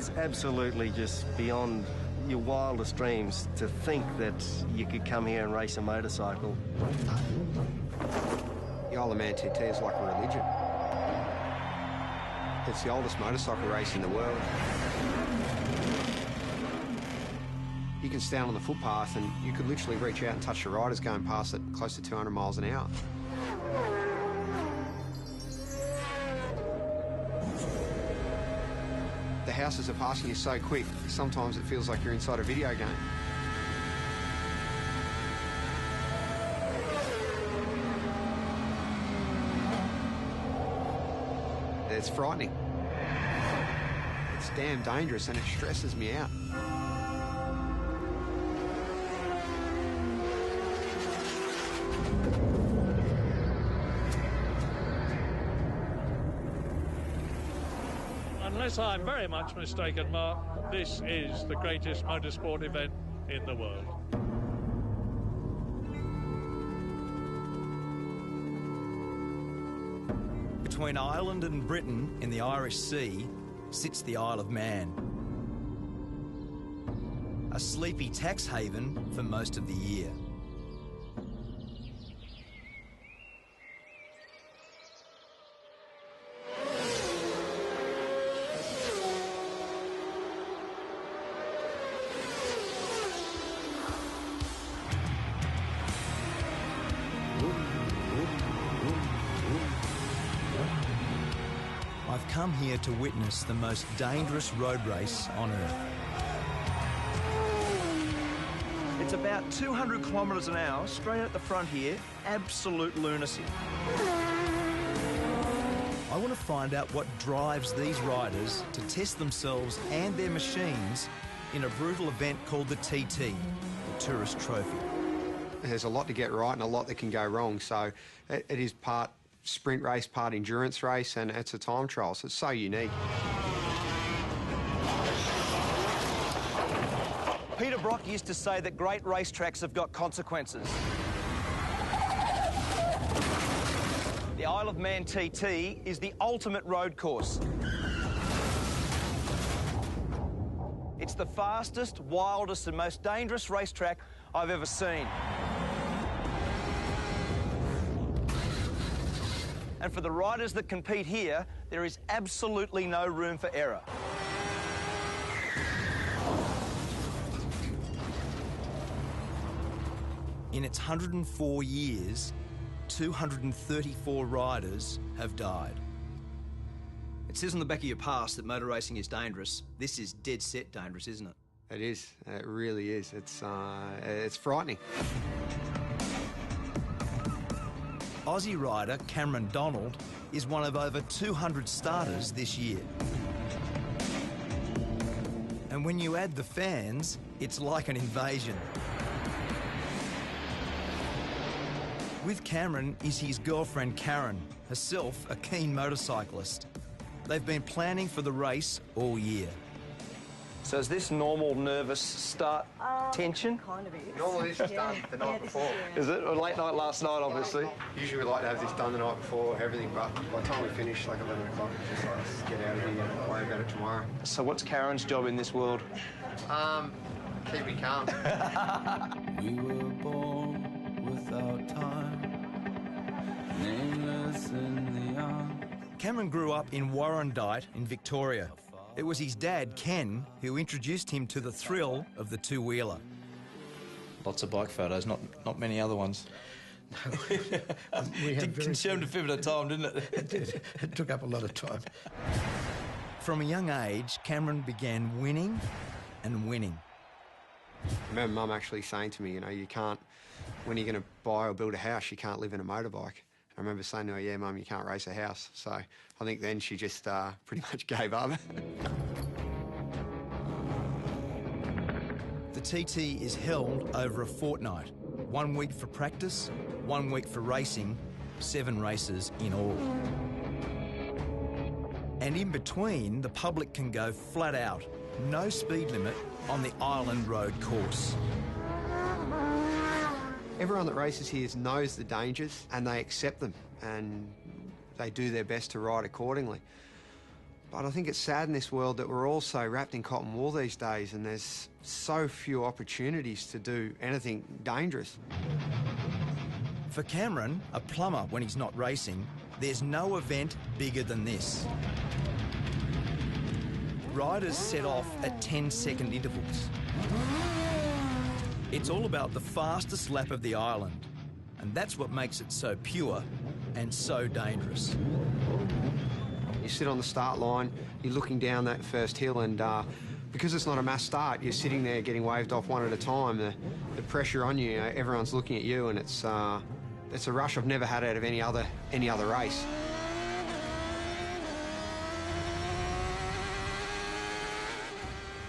is absolutely just beyond your wildest dreams to think that you could come here and race a motorcycle. The Isle of Man TT is like a religion. It's the oldest motorcycle race in the world. You can stand on the footpath and you could literally reach out and touch the riders going past at close to 200 miles an hour. The houses are passing you so quick, sometimes it feels like you're inside a video game. It's frightening. It's damn dangerous and it stresses me out. Unless I'm very much mistaken, Mark, this is the greatest motorsport event in the world. Between Ireland and Britain in the Irish Sea sits the Isle of Man. A sleepy tax haven for most of the year. I've come here to witness the most dangerous road race on Earth. It's about 200 kilometres an hour, straight at the front here, absolute lunacy. I want to find out what drives these riders to test themselves and their machines in a brutal event called the TT, the Tourist Trophy. There's a lot to get right and a lot that can go wrong, so it is part sprint race, part endurance race, and it's a time trial, so it's so unique. Peter Brock used to say that great racetracks have got consequences. The Isle of Man TT is the ultimate road course. It's the fastest, wildest and most dangerous racetrack I've ever seen. And for the riders that compete here, there is absolutely no room for error. In its 104 years, 234 riders have died. It says on the back of your pass that motor racing is dangerous. This is dead set dangerous, isn't it? It is. It really is. It's frightening. Aussie rider Cameron Donald is one of over 200 starters this year. And when you add the fans, it's like an invasion. With Cameron is his girlfriend Karen, herself a keen motorcyclist. They've been planning for the race all year. So is this normal nervous start tension? Kind of is. Normally this is done the night before. Is it? Or late night last night, obviously? Usually we like to have this done the night before, everything, but by the time we finish, like 11 o'clock, it's just like, let's get out of here and worry about it tomorrow. So what's Karen's job in this world? Keep me calm. We were born without time, nameless in the arms. Cameron grew up in Warrandyte in Victoria. It was his dad, Ken, who introduced him to the thrill of the two-wheeler. Lots of bike photos, not many other ones. It consumed a fair bit of time, didn't it? It took up a lot of time. From a young age, Cameron began winning and winning. I remember Mum actually saying to me, you know, you can't, when you're going to buy or build a house, you can't live in a motorbike. I remember saying to her, yeah, Mum, you can't race a house. So I think then she just pretty much gave up. The TT is held over a fortnight. 1 week for practice, 1 week for racing, 7 races in all. And in between, the public can go flat out, no speed limit on the Island Road course. Everyone that races here knows the dangers and they accept them and they do their best to ride accordingly. But I think it's sad in this world that we're all so wrapped in cotton wool these days, and there's so few opportunities to do anything dangerous. For Cameron, a plumber when he's not racing, there's no event bigger than this. Riders set off at 10-second intervals. It's all about the fastest lap of the island, and that's what makes it so pure and so dangerous. You sit on the start line, you're looking down that first hill, and because it's not a mass start, you're sitting there getting waved off one at a time. The pressure on you, everyone's looking at you, and it's a rush I've never had out of any other race.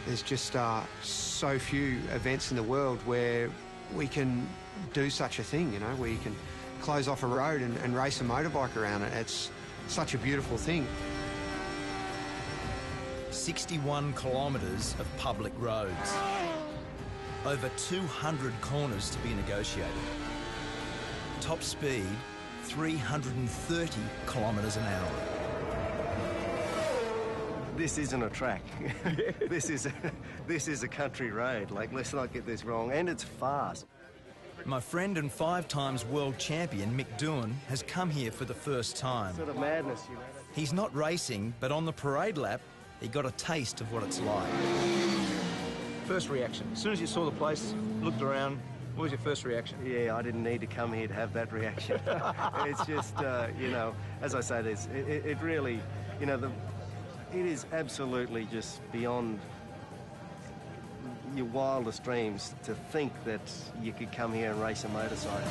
There's just so few events in the world where we can do such a thing, where you can close off a road and race a motorbike around it. It's such a beautiful thing. 61 kilometres of public roads. Over 200 corners to be negotiated. Top speed, 330 kilometres an hour. This isn't a track. This is a country road. Like, let's not get this wrong. And it's fast. My friend and 5-times world champion Mick Doohan has come here for the first time. Sort of madness, He's not racing, but on the parade lap, he got a taste of what it's like. First reaction, as soon as you saw the place, looked around, what was your first reaction? Yeah, I didn't need to come here to have that reaction. It's just, as I say, it really, it is absolutely just beyond your wildest dreams to think that you could come here and race a motorcycle.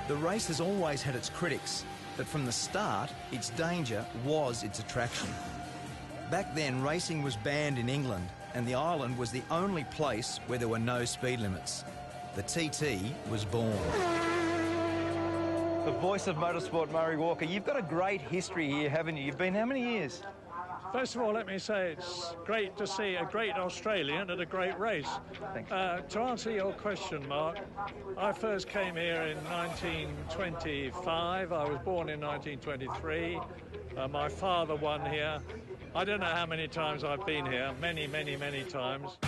The race has always had its critics, but from the start, its danger was its attraction. Back then, racing was banned in England, and the island was the only place where there were no speed limits. The TT was born. The voice of motorsport, Murray Walker. You've got a great history here, haven't you? You've been how many years? First of all, let me say it's great to see a great Australian at a great race. Thanks. To answer your question, Mark, I first came here in 1925. I was born in 1923. My father won here. I don't know how many times I've been here. Many, many, many times.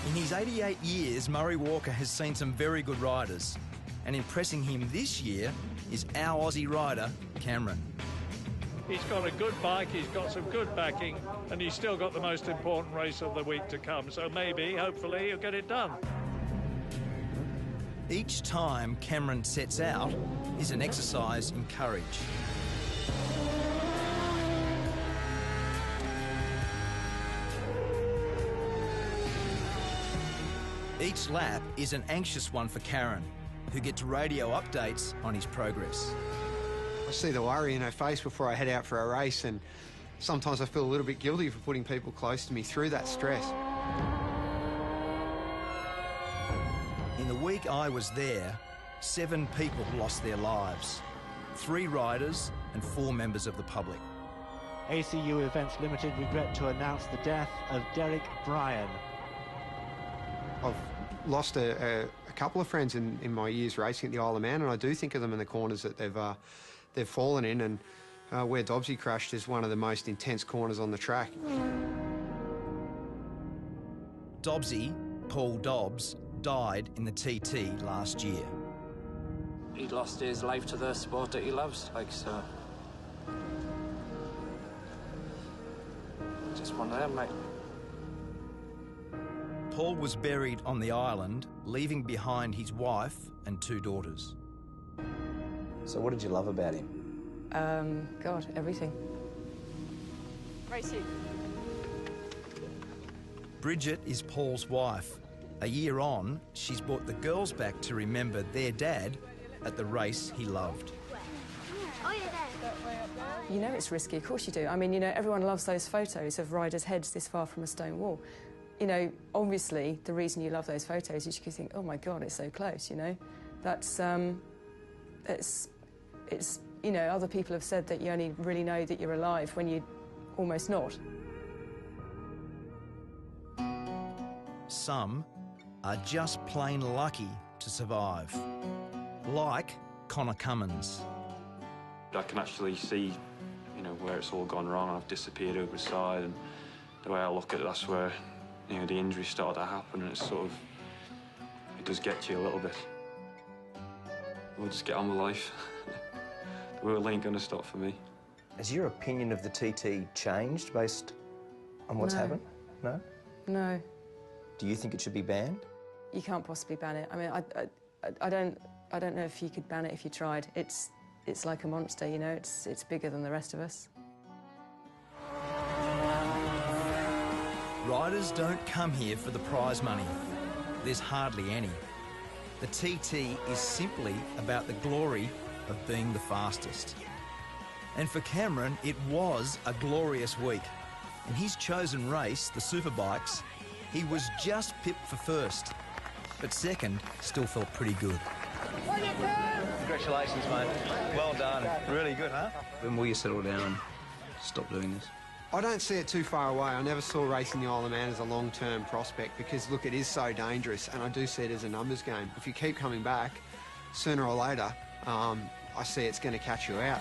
In his 88 years, Murray Walker has seen some very good riders. And impressing him this year is our Aussie rider, Cameron. He's got a good bike, he's got some good backing, and he's still got the most important race of the week to come. So maybe, hopefully, he'll get it done. Each time Cameron sets out is an exercise in courage. Each lap is an anxious one for Karen, who gets radio updates on his progress. I see the worry in her face before I head out for a race, and sometimes I feel a little bit guilty for putting people close to me through that stress. In the week I was there, 7 people lost their lives. 3 riders and 4 members of the public. ACU Events Limited regret to announce the death of Derek Bryan. I've lost a couple of friends in my years racing at the Isle of Man, and I do think of them in the corners that they've fallen in, and where Dobbsy crashed is one of the most intense corners on the track. Dobbsy, Paul Dobbs, died in the TT last year. He lost his life to the sport that he loves, so. Just one of them, mate. Paul was buried on the island, leaving behind his wife and 2 daughters. So what did you love about him? God, everything. Racing. Bridget is Paul's wife. A year on, she's brought the girls back to remember their dad at the race he loved. You know it's risky, of course you do. I mean, everyone loves those photos of riders' heads this far from a stone wall. Obviously, the reason you love those photos is you think, oh my God, it's so close, That's, it's other people have said that you only really know that you're alive when you're almost not. Some are just plain lucky to survive. Like Connor Cummins. I can actually see, know, where it's all gone wrong. I've disappeared over the side, and the way I look at it, that's where, you know, the injuries started to happen, and it's sort of, it does get to you a little bit. We'll just get on with life. The world ain't gonna stop for me. Has your opinion of the TT changed based on what's happened? No? No. Do you think it should be banned? You can't possibly ban it. I mean, I don't know if you could ban it if you tried. It's like a monster, you know. It's bigger than the rest of us. Riders don't come here for the prize money. There's hardly any. The TT is simply about the glory of being the fastest. And for Cameron, it was a glorious week. In his chosen race, the Superbikes, he was just pipped for first. But second still felt pretty good. Congratulations, mate. Well done. Really good, huh? When will you settle down and stop doing this? I don't see it too far away. I never saw racing the Isle of Man as a long-term prospect because, look, it is so dangerous, and I do see it as a numbers game. If you keep coming back, sooner or later, I see it's going to catch you out.